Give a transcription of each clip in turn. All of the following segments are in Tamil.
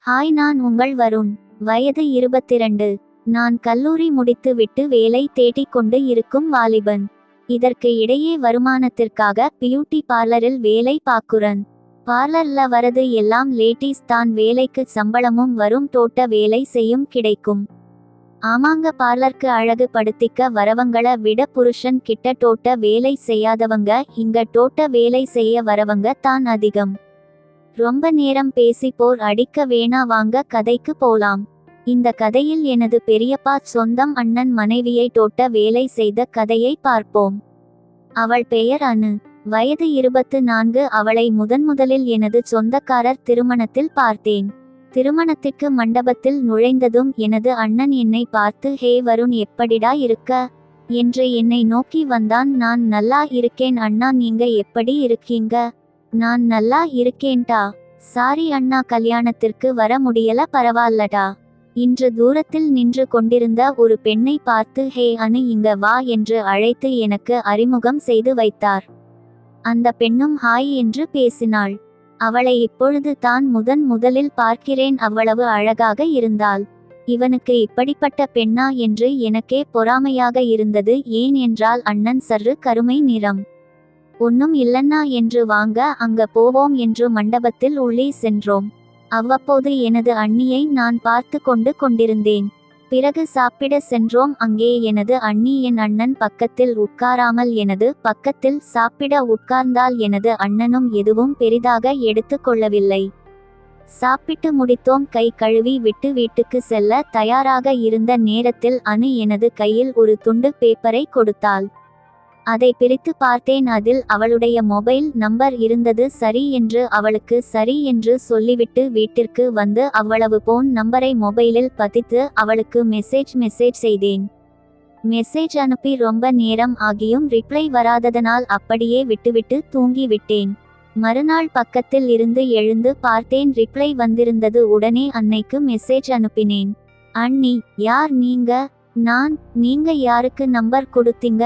ஹாய், நான் உங்கள் வருண். வயது 22. நான் கல்லூரி முடித்து விட்டு வேலை தேடிக் கொண்டு இருக்கும் வாலிபன். இதற்கு இடையே வருமானத்திற்காக பியூட்டி பார்லரில் வேலை பாக்குறன். பார்லர்ல வரது எல்லாம் லேட்டீஸ் தான். வேலைக்கு சம்பளமும் வரும், தோட்ட வேலை செய்யும் கிடைக்கும். ஆமாங்க, பார்லருக்கு அழகு படுத்திக்க வரவங்கள விட புருஷன் கிட்ட தோட்ட வேலை செய்யாதவங்க இங்க தோட்ட வேலை செய்ய வரவங்க தான் அதிகம். ரொம்ப நேரம் பேசி போர் அடிக்க வேணா, வாங்க கதைக்கு போலாம். இந்த கதையில் எனது பெரியப்பா சொந்தம் அண்ணன் மனைவியை தோட்ட வேலை செய்த கதையை பார்ப்போம். அவள் பெயர் அனு. வயது 24. அவளை முதன்முதலில் எனது சொந்தக்காரர் திருமணத்தில் பார்த்தேன். திருமணத்திற்கு மண்டபத்தில் நுழைந்ததும் எனது அண்ணன் என்னை பார்த்து, ஹே வருண், எப்படிடா இருக்க என்று என்னை நோக்கி வந்தான். நான் நல்லா இருக்கேன் அண்ணா, நீங்க எப்படி இருக்கீங்க? நான் நல்லா இருக்கேன்டா. சாரி அண்ணா, கல்யாணத்திற்கு வர முடியல, பரவால்லடா. இன்று தூரத்தில் நின்று கொண்டிருந்த ஒரு பெண்ணை பார்த்து, ஹே அனு, இங்க வா என்று அழைத்து எனக்கு அறிமுகம் செய்து வைத்தார். அந்த பெண்ணும் ஹாய் என்று பேசினாள். அவளை இப்பொழுது தான் முதலில் பார்க்கிறேன். அவ்வளவு அழகாக இருந்தாள். இவனுக்கு இப்படிப்பட்ட பெண்ணா என்று எனக்கே பொறாமையாக இருந்தது. ஏன் என்றால் அண்ணன் சற்று கருமை நிறம். ஒன்னும் இல்லன்னா என்று, வாங்க அங்க போவோம் என்று மண்டபத்தில் உள்ளே சென்றோம். அவ்வப்போது எனது அண்ணியை நான் பார்த்து கொண்டிருந்தேன். பிறகு சாப்பிட சென்றோம். அங்கே எனது அண்ணி என் அண்ணன் பக்கத்தில் உட்காராமல் எனது பக்கத்தில் சாப்பிட உட்கார்ந்தால். எனது அண்ணனும் எதுவும் பெரிதாக எடுத்து கொள்ளவில்லை. சாப்பிட்டு முடித்தோம். கை கழுவி விட்டு வீட்டுக்கு செல்ல தயாராக இருந்த நேரத்தில் அனு எனது கையில் ஒரு துண்டு பேப்பரை கொடுத்தாள். அதை பிரித்து பார்த்தேன். அதில் அவளுடைய மொபைல் நம்பர் இருந்தது. சரி என்று அவளுக்கு சரி என்று சொல்லிவிட்டு வீட்டிற்கு வந்து அவ்வளவு போன் நம்பரை மொபைலில் பதித்து அவளுக்கு மெசேஜ் செய்தேன். மெசேஜ் அனுப்பி ரொம்ப நேரம் ஆகியும் ரிப்ளை வராததனால் அப்படியே விட்டுவிட்டு தூங்கி விட்டேன். மறுநாள் பக்கத்தில் இருந்து எழுந்து பார்த்தேன், ரிப்ளை வந்திருந்தது. உடனே அன்னைக்கு மெசேஜ் அனுப்பினேன். அண்ணி, யார் நீங்க? நான், நீங்க யாருக்கு நம்பர் கொடுத்தீங்க?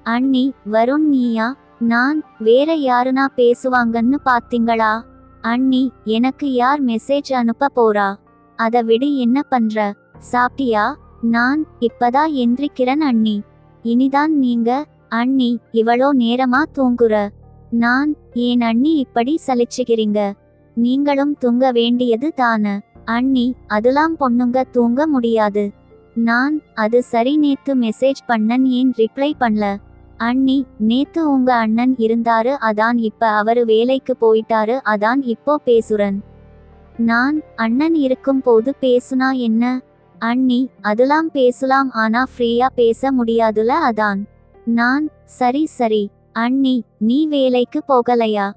அண்ணி, வருண் நீயா? நான், வேற யாருனா பேசுவாங்கன்னு பாத்தீங்களா? அண்ணி, எனக்கு யார் மெசேஜ் அனுப்ப போறா? அத விடு, என்ன பண்ற? சாப்பிட்டியா? நான், இப்பதான் எந்திரிக்கிறேன் அண்ணி. இனிதான் நீங்க? அண்ணி, இவ்வளோ நேரமா தூங்குற? நான், ஏன் அண்ணி இப்படி சலிச்சுக்கிறீங்க? நீங்களும் தூங்க வேண்டியது தான? அண்ணி, அதெல்லாம் பொண்ணுங்க தூங்க முடியாது. நான், அது சரி, நேத்து மெசேஜ் பண்ணன், ஏன் ரிப்ளை பண்ணல? அண்ணி, நேத்து உங்க அண்ணன் இருந்தாரு, அதான். இப்ப அவரு வேலைக்கு போயிட்டாரு, அதான் இப்போ பேசுறன். நான், அண்ணன் இருக்கும் போது பேசுனா என்ன? அண்ணி, அதெல்லாம் பேசலாம், ஆனா ஃப்ரீயா பேச முடியாதுல, அதான். நான், சரி. அண்ணி, நீ வேலைக்கு போகலையா?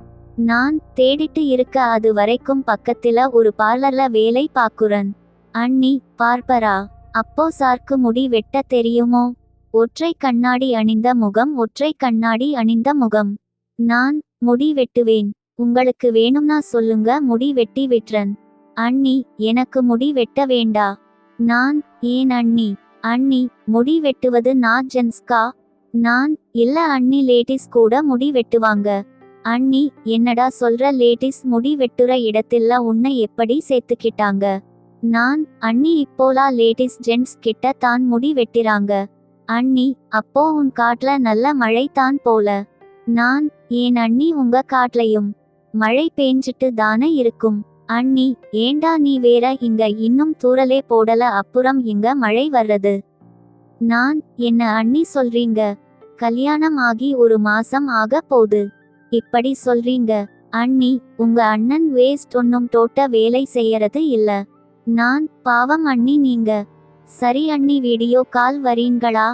நான், தேடிட்டு இருக்க, அது வரைக்கும் பக்கத்துல ஒரு பார்லர்ல வேலை பாக்குறன். அண்ணி, பார்ப்பரா? அப்போ சார்க்கு முடி வெட்ட தெரியுமோ? ஒற்றை கண்ணாடி அணிந்த முகம். நான், முடி வெட்டுவேன். உங்களுக்கு வேணும்னா சொல்லுங்க, முடி வெட்டி விட்றன். அண்ணி, எனக்கு முடி வெட்ட வேண்டா. நான், ஏன் அண்ணி? அண்ணி, முடி வெட்டுவது நான் ஜென்ஸ்கா? நான், இல்ல அண்ணி, லேடிஸ் கூட முடி வெட்டுவாங்க. அண்ணி, என்னடா சொல்ற? லேடிஸ் முடி வெட்டுற இடத்தில்ல உன்னை எப்படி சேர்த்துக்கிட்டாங்க? நான், அண்ணி, இப்போலா லேடிஸ் ஜென்ட்ஸ் கிட்ட தான் முடி வெட்டிறாங்க. அண்ணி, அப்போ உன் காட்ல நல்ல மழை தான் போல. நான், ஏன் அண்ணி, உங்க காட்லையும் மழை பேஞ்சிட்டு தான இருக்கும். அண்ணி, ஏண்டா நீ வேற இங்க இன்னும் தூறலே போடல, அப்புறம் இங்க மழை வர்றது? நான், என்ன அண்ணி சொல்றீங்க? கல்யாணம் ஆகி 1 மாசம் ஆக போது. இப்படி சொல்றீங்க? அண்ணி, உங்க அண்ணன் வேஸ்ட், ஒன்னும் தோட்ட வேலை செய்யறது இல்ல. நான், பாவம் அண்ணி நீங்க. சரி அண்ணி, வீடியோ கால் வரீங்களா?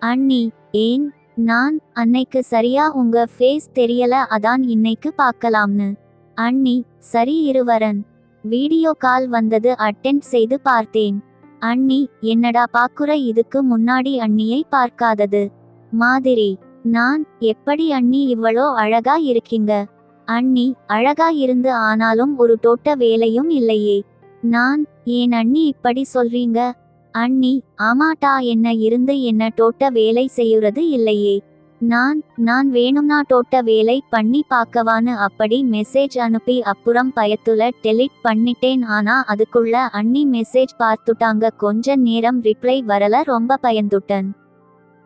அண்ணி, ஏன்? நான், அன்னைக்கு சரியா உங்க ஃபேஸ் தெரியல, அதான் இன்னைக்கு பார்க்கலாம்னு. அண்ணி, சரி இருவரன். வீடியோ கால் வந்தது, அட்டெண்ட் செய்து பார்த்தேன். அண்ணி, என்னடா பாக்குற? இதுக்கு முன்னாடி அண்ணியை பார்க்காதது மாதிரி. நான், எப்படி அண்ணி இவ்வளோ அழகா இருக்கீங்க? அண்ணி, அழகா இருந்து ஆனாலும் ஒரு தோட்ட வேலையும் இல்லையே. நான், ஏன் அண்ணி இப்படி சொல்றீங்க? அண்ணி, ஆமாட்டா, என்ன இருந்து என்ன தோட்ட வேலை செய்யுறது இல்லையே. நான் வேணும்னா டோட்ட வேலை பண்ணி பார்க்கவான்னு அப்படி மெசேஜ் அனுப்பி அப்புறம் பயத்துல டெலிட் பண்ணிட்டேன். ஆனா அதுக்குள்ள அண்ணி மெசேஜ் பார்த்துட்டாங்க. கொஞ்ச நேரம் ரிப்ளை வரல. ரொம்ப பயந்துட்டேன்.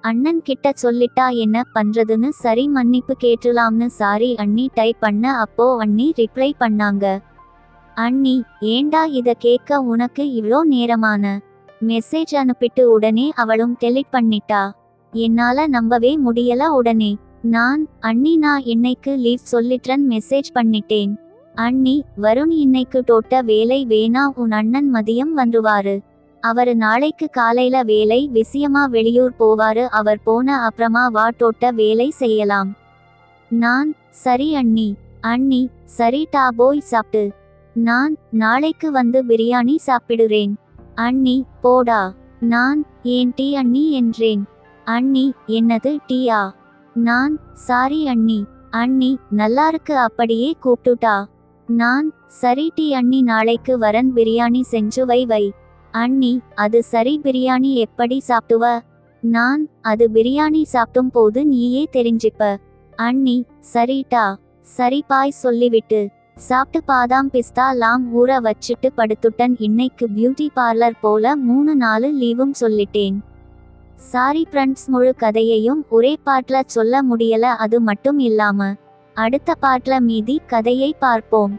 அண்ணன் கிட்ட சொல்லிட்டா என்ன பண்றதுன்னு சரி மன்னிப்பு கேட்டுலாம்னு சாரி அண்ணி டைப் பண்ண. அப்போ அண்ணி ரிப்ளை பண்ணாங்க, அண்ணி ஏண்டா இத கேட்க உனக்கு இவ்ளோ நேரமான மெசேஜ் அனுப்பிட்டு உடனே அவளும் டெலிட் பண்ணிட்டா. என்னால நம்பவே முடியல. உடனே அண்ணி நான் இன்னைக்கு லீவ் சொல்லிட்றன் மெசேஜ் பண்ணிட்டேன். அண்ணி வருண் இன்னைக்கு டோட்ட வேலை வேணா, உன் அண்ணன் மதியம் வந்துருவாரு. அவரு நாளைக்கு காலையில வேலை விஷயமா வெளியூர் போவாரு. அவர் போன அப்புறமா வா டோட்ட வேலை செய்யலாம். சரி அண்ணி. அண்ணி சரிட்டா போய் சாப்பிட்டு நாளைக்கு வந்து பிரியாணி சாப்பிடுறேன். அண்ணி போடா. ஏன் டீ அண்ணி என்றேன். அண்ணி என்னது டீயா? சாரி அண்ணி. அண்ணி நல்லாருக்கு அப்படியே கூப்பிட்டுட்டா. சரி டீ அண்ணி நாளைக்கு வரன் பிரியாணி செஞ்சு வை. அண்ணி அது சரி பிரியாணி எப்படி சாப்பிடுவ? அது பிரியாணி சாப்பிடும் போது நீயே தெரிஞ்சுப்ப. அண்ணி சரிட்டா. சரி பாய் சொல்லிவிட்டு சாப்பிட்டு பாதாம் பிஸ்தா லாம் ஊற வச்சிட்டு படுத்துட்டன். இன்னைக்கு பியூட்டி பார்லர் போல 3 நாள் லீவும் சொல்லிட்டேன். சாரி ஃப்ரெண்ட்ஸ், முழு கதையையும் ஒரே பாட்ல சொல்ல முடியல. அது மட்டும் இல்லாம அடுத்த பாட்ல மீதி கதையை பார்ப்போம்.